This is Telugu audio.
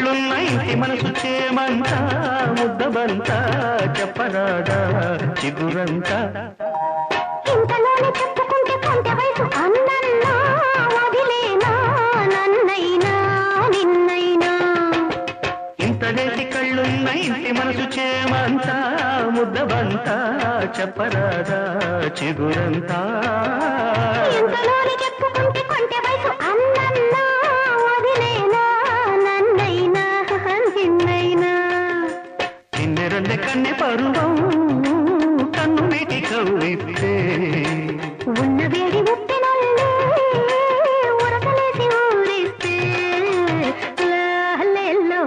కళ్ళున్న ఇంటి మనసు చేమంతా ముద్దబంతా చెప్పరాదా చిగురంతా ఇంతలోనే చెప్పుకుంటే కొంచె వయసు అన్నన్నా వదిలేనా నన్నైనా నిన్నైనా ఇంతలేటి కళ్ళున్న ఇంటి మనసు చేమంతా ముద్దబంతా చెప్పరాదా చిగురంతా ఇంతలోనే చెప్పుకుంటే కొంచె వయసు అన్నన్నా వదిలేనా నన్నైనా నిన్నైనా చిన్నెరందె కన్నె పరువం కన్ను మీటి కవ్వితే ఉన్న వేడి ఉప్పినల్లే ఉరకలేసి ఊరిస్తే లాలెల్లో